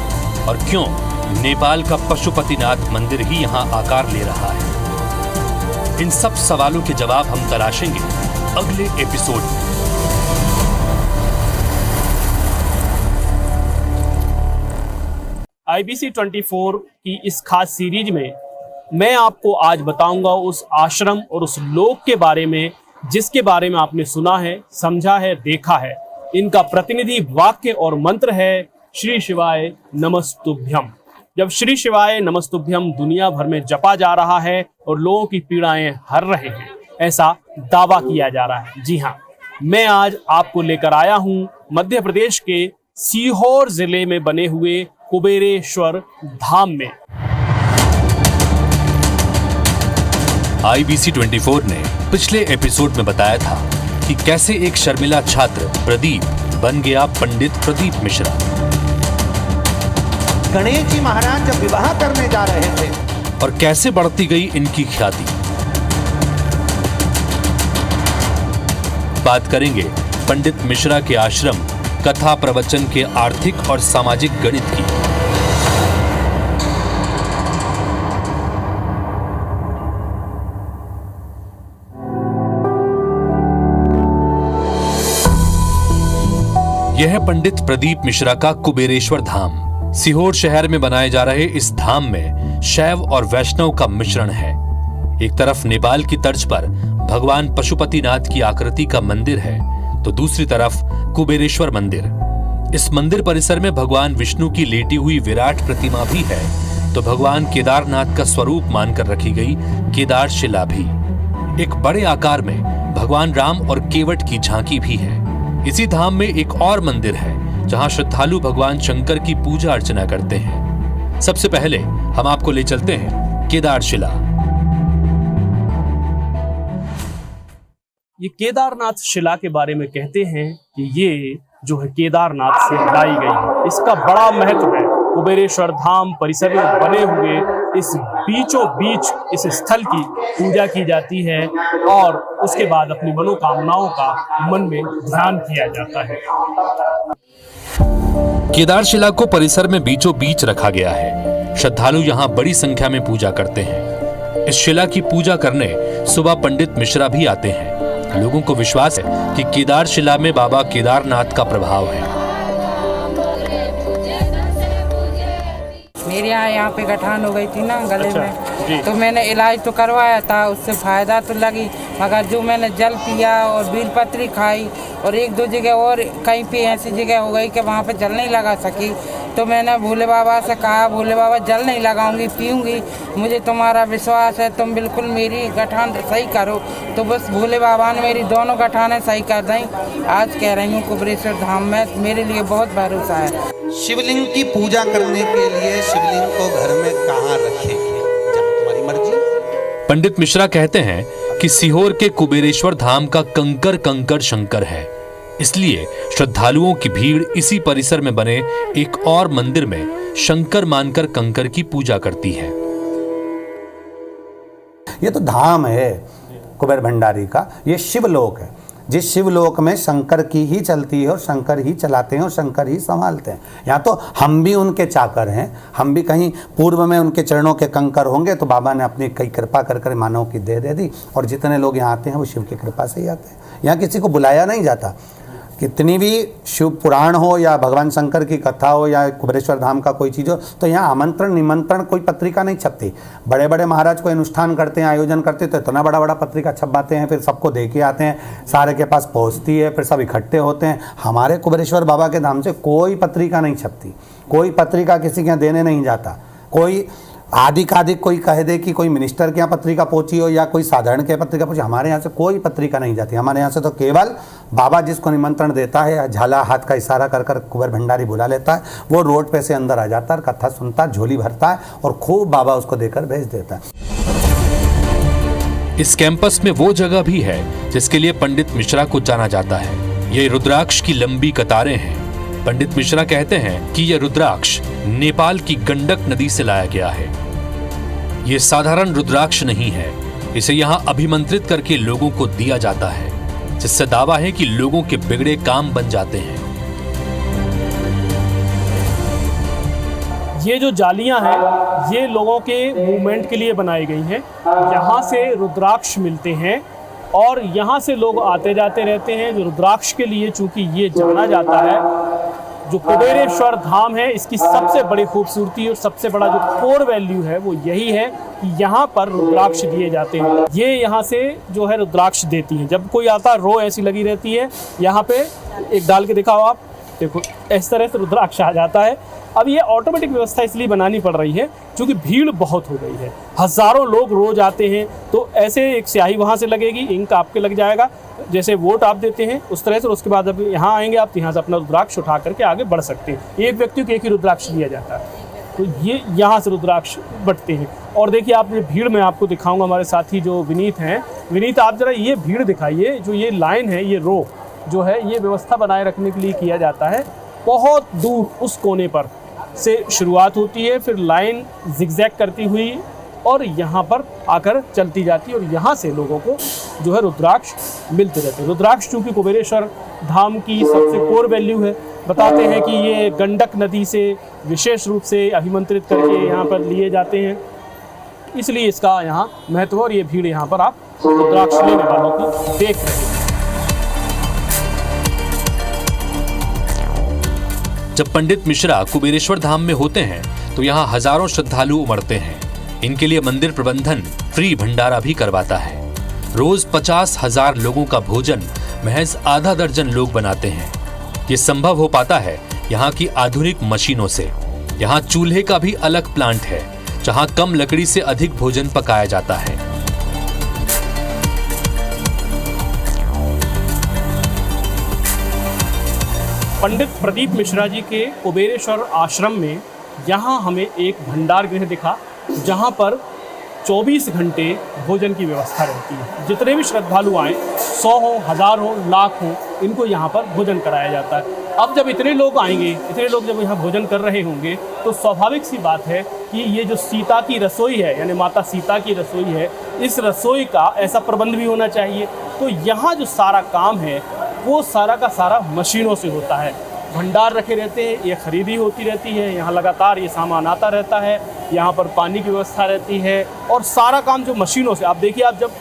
और क्यों नेपाल का पशुपतिनाथ मंदिर ही यहाँ आकार ले रहा है? इन सब सवालों के जवाब हम तलाशेंगे अगले एपिसोड में। IBC 24 की इस खास सीरीज में मैं आपको आज बताऊंगा उस आश्रम और उस लोक के बारे में जिसके बारे में आपने सुना है, समझा है, देखा है। इनका प्रतिनिधि वाक्य और मंत्र है श्री शिवाय नमस्तुभ्यम। जब श्री शिवाय नमस्तुभ्यम दुनिया भर में जपा जा रहा है और लोगों की पीड़ाएं हर रहे हैं, ऐसा दावा किया जा रहा है। जी हाँ, मैं आज आपको लेकर आया हूं मध्य प्रदेश के सीहोर जिले में बने हुए कुबेरेश्वर धाम में। IBC 24 ने पिछले एपिसोड में बताया था कि कैसे एक शर्मिला छात्र प्रदीप बन गया पंडित प्रदीप मिश्रा। गणेश जी महाराज जब विवाह करने जा रहे थे और कैसे बढ़ती गई इनकी ख्याति। बात करेंगे पंडित मिश्रा के आश्रम, कथा प्रवचन के आर्थिक और सामाजिक गणित की। यह है पंडित प्रदीप मिश्रा का कुबेरेश्वर धाम। सीहोर शहर में बनाए जा रहे इस धाम में शैव और वैष्णव का मिश्रण है। एक तरफ नेपाल की तर्ज पर भगवान पशुपतिनाथ की आकृति का मंदिर है, तो दूसरी तरफ कुबेरेश्वर मंदिर। इस मंदिर परिसर में भगवान विष्णु की लेटी हुई विराट प्रतिमा भी है, तो भगवान केदारनाथ का स्वरूप मानकर रखी गई केदार शिला भी। एक बड़े आकार में भगवान राम और केवट की झांकी भी है। इसी धाम में एक और मंदिर है जहां श्रद्धालु भगवान शंकर की पूजा अर्चना करते हैं। सबसे पहले हम आपको ले चलते हैं केदार शिला। ये केदारनाथ शिला के बारे में कहते हैं कि ये जो है केदारनाथ से लाई गई है। इसका बड़ा महत्व है। कुबेरेश्वर धाम परिसर में बने हुए इस बीचों बीच इस स्थल की पूजा की जाती है और उसके बाद अपनी मनोकामनाओं का मन में ध्यान किया जाता है। केदार शिला को परिसर में बीचों बीच रखा गया है। श्रद्धालु यहाँ बड़ी संख्या में पूजा करते हैं। इस शिला की पूजा करने सुबह पंडित मिश्रा भी आते हैं। लोगों को विश्वास है कि केदार शिला में बाबा केदारनाथ का प्रभाव है। मेरे यहाँ पे गठान हो गई थी ना गले में, तो मैंने इलाज तो करवाया था, उससे फायदा तो लगी, मगर जो मैंने जल पिया और बेलपत्री खाई और एक दो जगह और कहीं पे ऐसी जगह हो गई कि वहाँ पे जल नहीं लगा सकी, तो मैंने भोले बाबा से कहा, भोले बाबा जल नहीं लगाऊंगी, पीऊंगी, मुझे तुम्हारा विश्वास है, तुम बिल्कुल मेरी गठान सही करो। तो बस भोले बाबा ने मेरी दोनों गठानें सही कर दी। आज कह रही हूँ कुबेरेश्वर धाम में मेरे लिए बहुत भरोसा है। शिवलिंग की पूजा करने के लिए शिवलिंग को घर में कहाँ रखेंगे, जहाँ तुम्हारी मर्जी। पंडित मिश्रा कहते हैं कि सीहोर के कुबेरेश्वर धाम का कंकर कंकर शंकर है, इसलिए श्रद्धालुओं की भीड़ इसी परिसर में बने एक और मंदिर में शंकर मानकर कंकर की पूजा करती है। ये तो धाम है कुबेर भंडारी का, ये शिवलोक है। जिस शिवलोक में शंकर की ही चलती है और शंकर ही चलाते हैं और शंकर ही संभालते हैं। यहाँ तो हम भी उनके चाकर हैं, हम भी कहीं पूर्व में उनके चरणों के कंकर होंगे, तो बाबा ने अपनी कई कृपा कर कर मानव की दे दी, और जितने लोग यहाँ आते हैं वो शिव की कृपा से ही आते हैं। यहाँ किसी को बुलाया नहीं जाता। कितनी भी शिव पुराण हो या भगवान शंकर की कथा हो या कुबेरेश्वर धाम का कोई चीज़ हो, तो यहाँ आमंत्रण निमंत्रण कोई पत्रिका नहीं छपती। बड़े बड़े महाराज कोई अनुष्ठान करते हैं, आयोजन करते हैं, तो इतना बड़ा बड़ा पत्रिका छपवाते हैं, फिर सबको दे के आते हैं, सारे के पास पहुँचती है, फिर सब इकट्ठे होते हैं। हमारे कुबेरेश्वर बाबा के धाम से कोई पत्रिका नहीं छपती, कोई पत्रिका किसी के यहाँ देने नहीं जाता, कोई आधिकाधिक कोई कह दे कि कोई मिनिस्टर के यहाँ पत्रिका पहुंची हो या कोई साधारण के यहाँ पत्रिका पहुंची, हमारे यहाँ से कोई पत्रिका नहीं जाती। हमारे यहाँ से तो केवल बाबा जिसको निमंत्रण देता है, झाला हाथ का इशारा कर कर कुंवर भंडारी बुला लेता है, वो रोड पे से अंदर आ जाता है, कथा सुनता है, झोली भरता है और खूब बाबा उसको देकर भेज देता है। इस कैंपस में वो जगह भी है जिसके लिए पंडित मिश्रा को जाना जाता है। ये रुद्राक्ष की लंबी कतारें हैं। पंडित मिश्रा कहते हैं कि यह रुद्राक्ष नेपाल की गंडक नदी से लाया गया है। ये साधारण रुद्राक्ष नहीं है, इसे यहाँ अभिमंत्रित करके लोगों को दिया जाता है, जिससे दावा है कि लोगों के बिगड़े काम बन जाते हैं। ये जो जालियां हैं ये लोगों के मूवमेंट के लिए बनाई गई हैं। यहाँ से रुद्राक्ष मिलते हैं और यहाँ से लोग आते जाते रहते हैं। जो रुद्राक्ष के लिए चूंकि ये जाना जाता है, जो कुबेरेश्वर धाम है, इसकी सबसे बड़ी खूबसूरती और सबसे बड़ा जो कोर वैल्यू है वो यही है कि यहाँ पर रुद्राक्ष दिए जाते हैं। ये यहाँ से जो है रुद्राक्ष देती हैं। जब कोई आता रो ऐसी लगी रहती है, यहाँ पे एक डाल के दिखाओ आप, देखो इस तरह से रुद्राक्ष आ जाता है। अब ये ऑटोमेटिक व्यवस्था इसलिए बनानी पड़ रही है क्योंकि भीड़ बहुत हो गई है, हज़ारों लोग रोज आते हैं। तो ऐसे एक स्याही वहाँ से लगेगी, इंक आपके लग जाएगा, जैसे वोट आप देते हैं उस तरह से। उसके बाद जब यहाँ आएंगे आप, यहाँ से अपना रुद्राक्ष उठा करके आगे बढ़ सकते हैं। एक व्यक्ति को एक ही रुद्राक्ष दिया जाता है, तो ये यहाँ से रुद्राक्ष बंटते हैं। और देखिए आप, ये भीड़ में आपको दिखाऊंगा, हमारे साथी जो विनीत हैं। विनीत, आप जरा ये भीड़ दिखाइए। जो ये लाइन है, ये रो जो है, ये व्यवस्था बनाए रखने के लिए किया जाता है। बहुत दूर उस कोने पर से शुरुआत होती है, फिर लाइन जिगजैग करती हुई और यहाँ पर आकर चलती जाती है और यहाँ से लोगों को जो है रुद्राक्ष मिलते रहते हैं। रुद्राक्ष चूँकि कुबेरेश्वर धाम की सबसे कोर वैल्यू है, बताते हैं कि ये गंडक नदी से विशेष रूप से अभिमंत्रित करके यहाँ पर लिए जाते हैं, इसलिए इसका यहाँ महत्व। और ये भीड़ यहाँ पर आप रुद्राक्ष लेने वालों की देख रहे हैं। जब पंडित मिश्रा कुबेरेश्वर धाम में होते हैं तो यहाँ हजारों श्रद्धालु उमड़ते हैं। इनके लिए मंदिर प्रबंधन फ्री भंडारा भी करवाता है। रोज 50,000 लोगों का भोजन महज आधा दर्जन लोग बनाते हैं। ये संभव हो पाता है यहाँ की आधुनिक मशीनों से। यहाँ चूल्हे का भी अलग प्लांट है, जहाँ कम लकड़ी से अधिक भोजन पकाया जाता है। पंडित प्रदीप मिश्रा जी के कुबेरेश्वर आश्रम में यहाँ हमें एक भंडार गृह दिखा, जहाँ पर 24 घंटे भोजन की व्यवस्था रहती है। जितने भी श्रद्धालु आएँ, 100 हो, 1000 हो, लाख हो, इनको यहाँ पर भोजन कराया जाता है। अब जब इतने लोग आएंगे, इतने लोग जब यहाँ भोजन कर रहे होंगे, तो स्वाभाविक सी बात है कि ये जो सीता की रसोई है, यानी माता सीता की रसोई है, इस रसोई का ऐसा प्रबंध भी होना चाहिए। तो यहाँ जो सारा काम है वो सारा का सारा मशीनों से होता है। भंडार रखे रहते हैं, ये खरीदी होती रहती है, यहाँ लगातार ये सामान आता रहता है, यहाँ पर पानी की व्यवस्था रहती है और सारा काम जो मशीनों से। आप देखिए, आप जब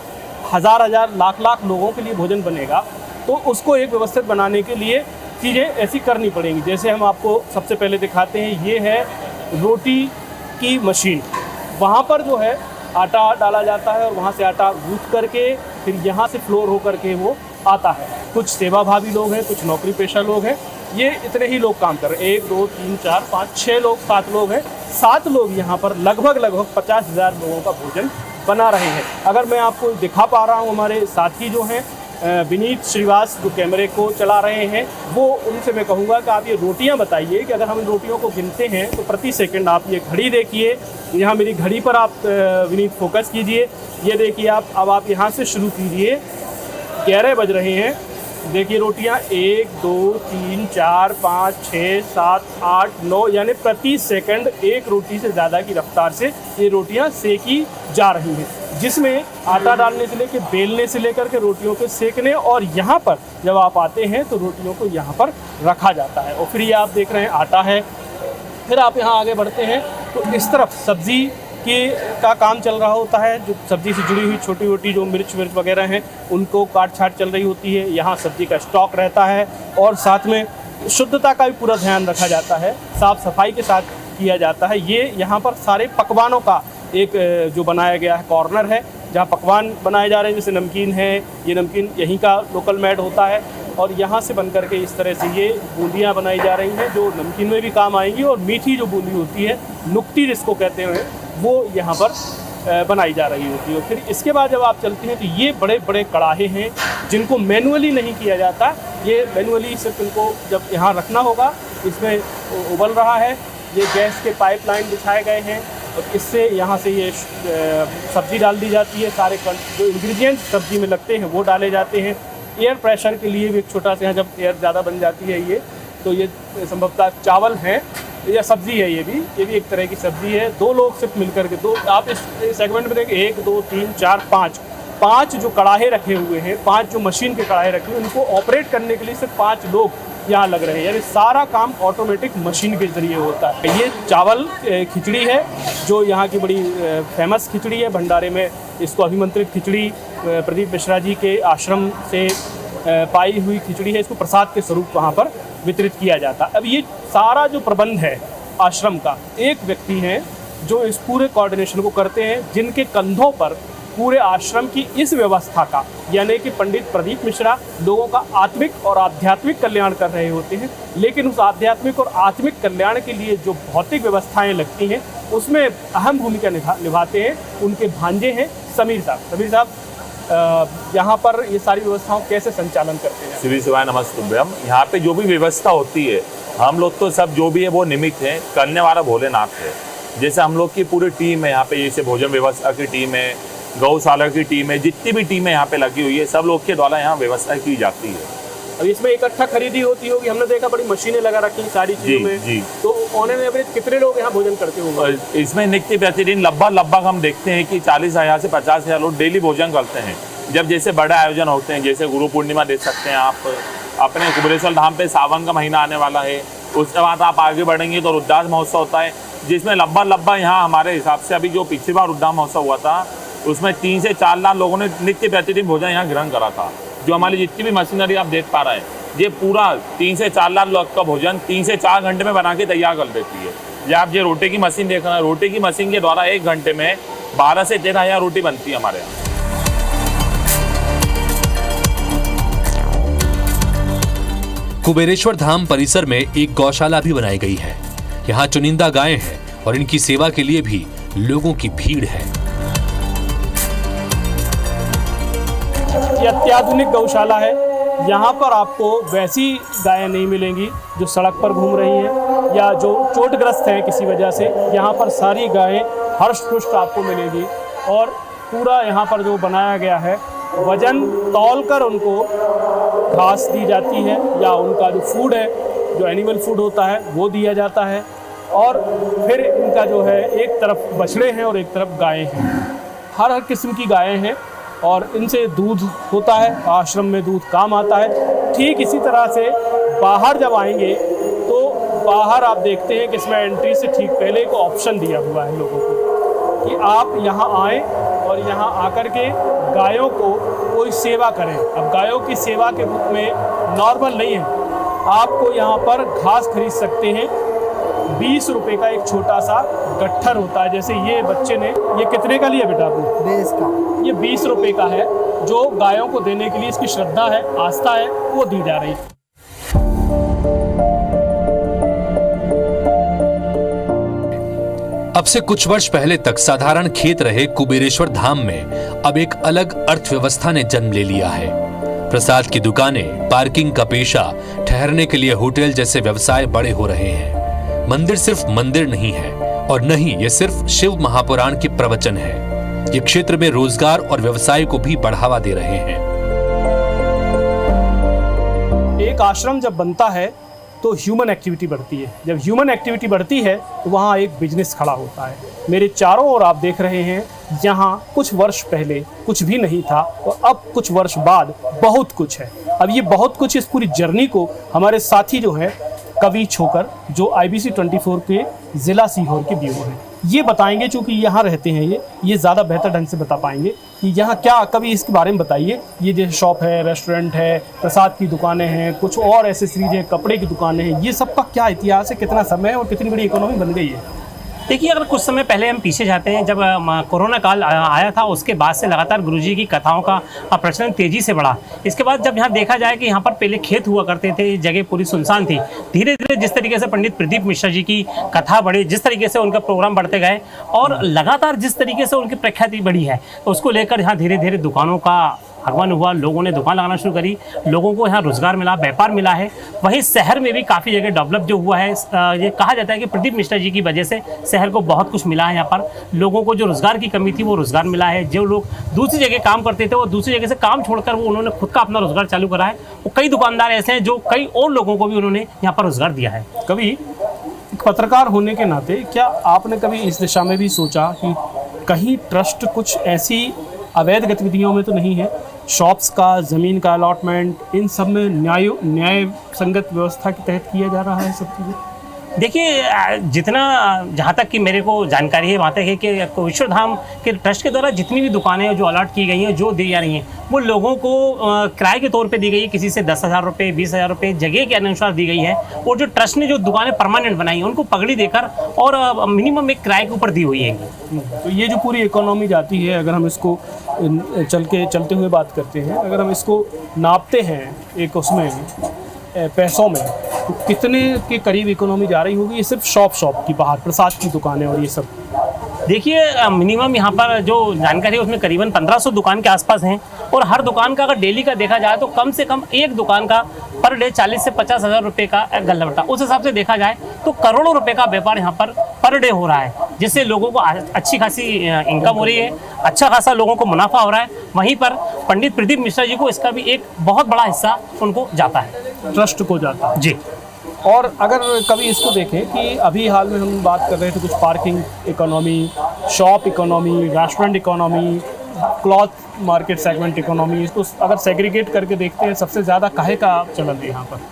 हज़ार लाख लोगों के लिए भोजन बनेगा तो उसको एक व्यवस्थित बनाने के लिए चीज़ें ऐसी करनी पड़ेंगी। जैसे हम आपको सबसे पहले दिखाते हैं, ये है रोटी की मशीन। वहाँ पर जो है आटा डाला जाता है और वहाँ से आटा गूँथ करके फिर यहाँ से फ्लोर हो करके वो आता है। कुछ सेवाभावी लोग हैं, कुछ नौकरी पेशा लोग हैं, ये इतने ही लोग काम कर रहे हैं। 1 2 3 4 5 6 लोग, 7 लोग हैं। 7 लोग यहाँ पर लगभग 50,000 लोगों का भोजन बना रहे हैं। अगर मैं आपको दिखा पा रहा हूँ, हमारे साथी जो हैं विनीत श्रीवास जो कैमरे को चला रहे हैं, वो उनसे मैं कहूँगा कि आप ये रोटियाँ बताइए कि अगर हम इन रोटियों को गिनते हैं तो प्रति सेकंड, आप ये घड़ी देखिए, यहाँ मेरी घड़ी पर आप विनीत फोकस कीजिए। ये देखिए अब आप यहाँ से शुरू कीजिए, 11 बज रहे हैं। देखिए रोटियाँ 1 2 3 4 5 6 7 8 9, यानी प्रति सेकंड एक रोटी से ज़्यादा की रफ्तार से ये रोटियाँ सेकी जा रही हैं, जिसमें आटा डालने से लेकर बेलने से लेकर के रोटियों के सेकने, और यहाँ पर जब आप आते हैं तो रोटियों को यहाँ पर रखा जाता है। और फिर ये आप देख रहे हैं आटा है। फिर आप यहाँ आगे बढ़ते हैं तो इस तरफ सब्ज़ी का काम चल रहा होता है। जो सब्ज़ी से जुड़ी हुई छोटी छोटी जो मिर्च वगैरह हैं, उनको काट छाट चल रही होती है। यहाँ सब्ज़ी का स्टॉक रहता है और साथ में शुद्धता का भी पूरा ध्यान रखा जाता है, साफ़ सफाई के साथ किया जाता है। ये यहाँ पर सारे पकवानों का एक जो बनाया गया है कॉर्नर है, जहाँ पकवान बनाए जा रहे हैं। जैसे नमकीन है, ये नमकीन यहीं का लोकल मेड होता है और यहाँ से बन करके इस तरह से ये बूंदियाँ बनाई जा रही हैं, जो नमकीन में भी काम आएंगी। और मीठी जो बूंदी होती है, नुक्ती जिसको कहते हैं, वो यहाँ पर बनाई जा रही होती है। और फिर इसके बाद जब आप चलते हैं तो ये बड़े बड़े कड़ाहे हैं जिनको मैनुअली नहीं किया जाता, ये मैनुअली सिर्फ इनको जब यहाँ रखना होगा, इसमें उबल रहा है, ये गैस के पाइपलाइन बिछाए गए हैं और इससे यहाँ से ये सब्ज़ी डाल दी जाती है, सारे जो इंग्रेडिएंट्स सब्ज़ी में लगते हैं वो डाले जाते हैं। एयर प्रेशर के लिए भी एक छोटा सा, जब एयर ज़्यादा बन जाती है ये, तो ये संभवतः चावल है या सब्ज़ी है, ये भी एक तरह की सब्ज़ी है। 2 लोग सिर्फ मिलकर के, दो आप इस सेगमेंट में देखें, 1 2 3 4 5 जो कड़ाहे रखे हुए हैं, 5 जो मशीन के कड़ाहे रखे हुए हैं, उनको ऑपरेट करने के लिए सिर्फ 5 लोग यहाँ लग रहे हैं। यानी सारा काम ऑटोमेटिक मशीन के ज़रिए होता है। ये चावल खिचड़ी है जो यहाँ की बड़ी फेमस खिचड़ी है। भंडारे में इसको अभिमंत्रित खिचड़ी प्रदीप मिश्रा जी के आश्रम से पाई हुई खिचड़ी है, इसको प्रसाद के स्वरूप वहाँ पर वितरित किया जाता है। अब ये सारा जो प्रबंध है आश्रम का, एक व्यक्ति हैं जो इस पूरे कोऑर्डिनेशन को करते हैं, जिनके कंधों पर पूरे आश्रम की इस व्यवस्था का, यानी कि पंडित प्रदीप मिश्रा लोगों का आत्मिक और आध्यात्मिक कल्याण कर रहे होते हैं, लेकिन उस आध्यात्मिक और आत्मिक कल्याण के लिए जो भौतिक व्यवस्थाएं लगती हैं उसमें अहम भूमिका निभाते हैं उनके भांजे हैं समीर साहब। यहाँ पर ये सारी व्यवस्थाओं कैसे संचालन करते हैं? श्री शिवाय नमस्तुभ्यम। यहाँ पे जो भी व्यवस्था होती है, हम लोग तो सब जो भी है वो निमित्त है, करने वाला भोलेनाथ है। जैसे हम लोग की पूरी टीम है यहाँ पे, जैसे भोजन व्यवस्था की टीम है, गौशाला की टीम है, जितनी भी टीमें यहाँ पे लगी हुई है, सब लोग के द्वारा यहाँ व्यवस्था की जाती है। अब इसमें इकट्ठा खरीदी होती होगी, हमने देखा बड़ी मशीनें लगा रखी सारी चीजों में। जी। तो ऑन एन एवरेज कितने लोग यहाँ भोजन करते होंगे? इसमें नित्य प्रतिदिन लगभग हम देखते हैं कि 40,000 से 50,000 लोग डेली भोजन करते हैं। जब जैसे बड़े आयोजन होते हैं, जैसे गुरु पूर्णिमा देख सकते हैं आप, अपने कुबेरेश्वर धाम पे सावन का महीना आने वाला है, उसके बाद आप आगे बढ़ेंगे तो रुद्राक्ष महोत्सव होता है, जिसमें लगभग यहाँ हमारे हिसाब से अभी जो पिछली बार रुद्राक्ष महोत्सव हुआ था उसमें 3 से 4 लाख लोगों ने नित्य प्रतिदिन भोजन यहाँ ग्रहण करा था। जो हमारी जितनी भी मशीनरी आप देख पा रहे हैं, ये पूरा 3 से 4 लाख लोग का भोजन 3 से 4 घंटे में बना के तैयार कर देती है। या आप ये रोटी की मशीन देख रहे हैं, रोटी की मशीन के द्वारा 1 घंटे में 12 से 13,000 रोटी बनती है हमारे यहाँ। कुबेरेश्वर धाम परिसर में एक गौशाला भी बनाई गई है। यहाँ चुनिंदा गायें हैं और इनकी सेवा के लिए भी लोगों की भीड़ है। ये अत्याधुनिक गौशाला है। यहाँ पर आपको वैसी गायें नहीं मिलेंगी जो सड़क पर घूम रही हैं या जो चोटग्रस्त हैं किसी वजह से। यहाँ पर सारी गायें हर्ष-पुष्ट आपको मिलेगी और पूरा यहाँ पर जो बनाया गया है, वजन तौलकर उनको घास दी जाती है या उनका जो फूड है, जो एनिमल फूड होता है, वो दिया जाता है। और फिर इनका जो है, एक तरफ बछड़े हैं और एक तरफ गायें हैं। हर किस्म की गायें हैं और इनसे दूध होता है, आश्रम में दूध काम आता है। ठीक इसी तरह से बाहर जब आएंगे तो बाहर आप देखते हैं कि इसमें एंट्री से ठीक पहले एक ऑप्शन दिया हुआ है लोगों को कि आप यहाँ आएँ और यहाँ आकर के गायों को कोई सेवा करें। अब गायों की सेवा के रूप में नॉर्मल नहीं है, आपको यहाँ पर घास खरीद सकते हैं। 20 रुपए का एक छोटा सा गट्ठर होता है, जैसे ये बच्चे ने, ये कितने का लिया बेटा आपने? 20 का। ये 20 रुपए का है, जो गायों को देने के लिए इसकी श्रद्धा है, आस्था है, वो दी जा रही है। अब से कुछ वर्ष पहले तक साधारण खेत रहे कुबेरेश्वर धाम में अब एक अलग अर्थव्यवस्था ने जन्म ले लिया है। प्रसाद की दुकानें, पार्किंग का पेशा, ठहरने के लिए होटल जैसे व्यवसाय बड़े हो रहे हैं। मंदिर सिर्फ मंदिर नहीं है और न ही ये सिर्फ शिव महापुराण की प्रवचन है। ये क्षेत्र में रोजगार और व्यवसाय को भी बढ़ावा दे रहे हैं। एक आश्रम जब बनता है तो ह्यूमन एक्टिविटी बढ़ती है। जब ह्यूमन एक्टिविटी बढ़ती है तो वहाँ एक बिजनेस खड़ा होता है। मेरे चारों ओर आप देख रहे हैं, यहाँ कुछ वर्ष पहले कुछ भी नहीं था और अब कुछ वर्ष बाद बहुत कुछ है। अब ये बहुत कुछ, इस पूरी जर्नी को हमारे साथी जो हैं कवि छोकर, जो IBC 24 के जिला सीहोर के ब्यूरो हैं, ये बताएंगे। चूँकि यहाँ रहते हैं, ये ज़्यादा बेहतर ढंग से बता पाएंगे कि यहाँ क्या। कभी इसके बारे में बताइए। ये जैसे शॉप है, रेस्टोरेंट है, प्रसाद की दुकानें हैं, कुछ और एसेसरीज हैं, कपड़े की दुकानें हैं, ये सब का क्या इतिहास है, कितना समय है और कितनी बड़ी इकोनॉमी बन गई है? देखिए, अगर कुछ समय पहले हम पीछे जाते हैं, जब कोरोना काल आया था, उसके बाद से लगातार गुरुजी की कथाओं का प्रचलन तेज़ी से बढ़ा। इसके बाद जब यहाँ देखा जाए कि यहाँ पर पहले खेत हुआ करते थे, जगह पूरी सुनसान थी, धीरे धीरे जिस तरीके से पंडित प्रदीप मिश्रा जी की कथा बढ़ी, जिस तरीके से उनका प्रोग्राम बढ़ते गए और लगातार जिस तरीके से उनकी प्रख्याति बढ़ी है, उसको लेकर यहाँ धीरे धीरे दुकानों का आगमन हुआ, लोगों ने दुकान लगाना शुरू करी, लोगों को यहाँ रोजगार मिला, व्यापार मिला है। वहीं शहर में भी काफ़ी जगह डेवलप जो हुआ है, ये कहा जाता है कि प्रदीप मिश्रा जी की वजह से शहर को बहुत कुछ मिला है। यहाँ पर लोगों को जो रोजगार की कमी थी वो रोजगार मिला है। जो लोग दूसरी जगह काम करते थे वो दूसरी जगह से काम छोड़कर वो उन्होंने खुद का अपना रोजगार चालू करा है। वो कई दुकानदार ऐसे हैं जो कई और लोगों को भी उन्होंने यहाँ पर रोजगार दिया है। कभी एक पत्रकार होने के नाते क्या आपने कभी इस दिशा में भी सोचा कि कहीं ट्रस्ट कुछ ऐसी अवैध गतिविधियों में तो नहीं है, शॉप्स का, ज़मीन का अलॉटमेंट, इन सब में न्याय संगत व्यवस्था के तहत किया जा रहा है सब चीज़ें? देखिए, जहाँ तक कि मेरे को जानकारी है, वहाँ तक है कि कोटेश्वर धाम के ट्रस्ट के द्वारा जितनी भी दुकानें जो अलॉट की गई हैं, जो दी जा रही हैं, वो लोगों को किराए के तौर पे दी गई है। किसी से 10,000 रुपये, 20,000 रुपये जगह के अनुसार दी गई है। और जो ट्रस्ट ने जो दुकानें परमानेंट बनाई हैं, उनको पगड़ी देकर और मिनिमम एक किराए के ऊपर दी हुई है। तो ये जो पूरी इकोनॉमी जाती है, अगर हम इसको चलते हुए बात करते हैं, अगर हम इसको नापते हैं एक उसमें पैसों में, तो कितने के करीब इकोनॉमी जा रही होगी? ये सिर्फ शॉप की बाहर प्रसाद की दुकानें और ये सब। देखिए, मिनिमम यहाँ पर जो जानकारी है उसमें करीबन 1500 दुकान के आसपास हैं। और हर दुकान का अगर डेली का देखा जाए तो कम से कम एक दुकान का पर डे 40 से 50 हज़ार रुपये का गल्ला बट्टा, उस हिसाब से देखा जाए तो करोड़ों रुपए का व्यापार यहाँ पर डे हो रहा है, जिससे लोगों को अच्छी खासी इनकम हो रही है, अच्छा खासा लोगों को मुनाफा हो रहा है। वहीं पर पंडित प्रदीप मिश्रा जी को इसका भी एक बहुत बड़ा हिस्सा उनको जाता है, ट्रस्ट को जाता है जी। और अगर कभी इसको देखें कि अभी हाल में हम बात कर रहे थे कुछ parking economy, shop economy, restaurant economy, cloth market segment economy, इसको अगर सेग्रीगेट करके देखते हैं, सबसे ज़्यादा काहे का चलन है यहाँ पर?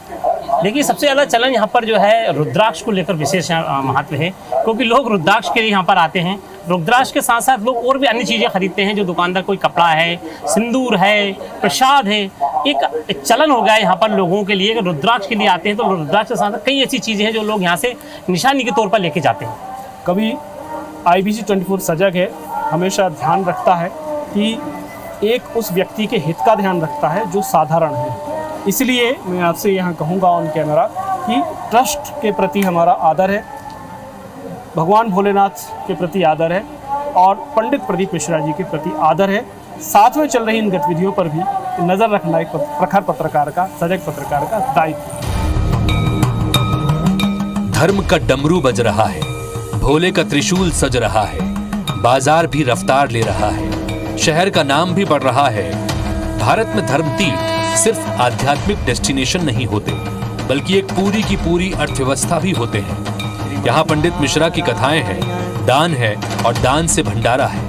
देखिए, सबसे ज़्यादा चलन यहाँ पर जो है रुद्राक्ष को लेकर विशेष महत्व है, क्योंकि लोग रुद्राक्ष के लिए यहाँ पर आते हैं। रुद्राक्ष के साथ साथ लोग और भी अन्य चीज़ें खरीदते हैं, जो दुकानदार, कोई कपड़ा है, सिंदूर है, प्रसाद है। एक चलन हो गया है यहाँ पर लोगों के लिए कि रुद्राक्ष के लिए आते हैं, तो रुद्राक्ष के साथ कई ऐसी चीज़ें हैं जो लोग यहाँ से निशानी के तौर पर लेके जाते हैं। कभी IBC 24 सजग है, हमेशा ध्यान रखता है कि एक उस व्यक्ति के हित का ध्यान रखता है जो साधारण है। इसलिए मैं आपसे यहाँ कहूँगा ऑन कैमरा कि ट्रस्ट के प्रति हमारा आदर है, भगवान भोलेनाथ के प्रति आदर है और पंडित प्रदीप मिश्रा जी के प्रति आदर है। साथ में चल रही इन गतिविधियों पर भी नज़र रखना एक प्रखर पत्रकार का, सजग पत्रकार का दायित्व। धर्म का डमरू बज रहा है, भोले का त्रिशूल सज रहा है, बाजार भी रफ्तार ले रहा है, शहर का नाम भी बढ़ रहा है। भारत में धर्म तीर्थ सिर्फ आध्यात्मिक डेस्टिनेशन नहीं होते, बल्कि एक पूरी की पूरी अर्थव्यवस्था भी होते हैं। यहाँ पंडित मिश्रा की कथाएं हैं, दान है और दान से भंडारा है,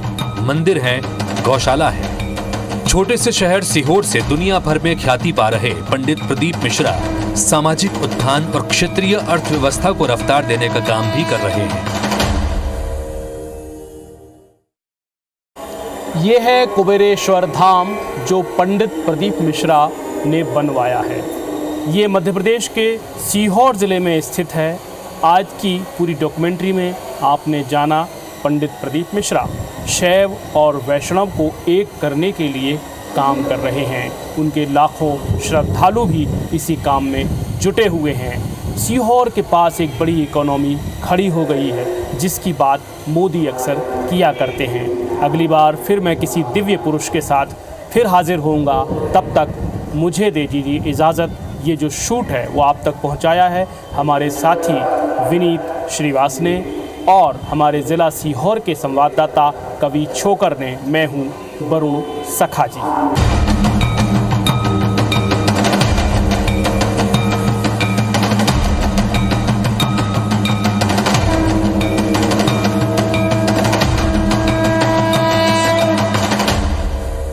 मंदिर है, गौशाला है। छोटे से शहर सीहोर से दुनिया भर में ख्याति पा रहे पंडित प्रदीप मिश्रा सामाजिक उत्थान और क्षेत्रीय अर्थव्यवस्था को रफ्तार देने का काम भी कर रहे हैं। ये है कुबेरेश्वर धाम जो पंडित प्रदीप मिश्रा ने बनवाया है। ये मध्य प्रदेश के सीहोर ज़िले में स्थित है। आज की पूरी डॉक्यूमेंट्री में आपने जाना पंडित प्रदीप मिश्रा शैव और वैष्णव को एक करने के लिए काम कर रहे हैं। उनके लाखों श्रद्धालु भी इसी काम में जुटे हुए हैं। सीहोर के पास एक बड़ी इकोनॉमी खड़ी हो गई है, जिसकी बात मोदी अक्सर किया करते हैं। अगली बार फिर मैं किसी दिव्य पुरुष के साथ फिर हाजिर होऊंगा। तब तक मुझे दे दीजिए इजाज़त। ये जो शूट है वो आप तक पहुंचाया है हमारे साथी विनीत श्रीवास ने और हमारे ज़िला सीहोर के संवाददाता कवि छोकर ने। मैं हूं वरुण सखा जी।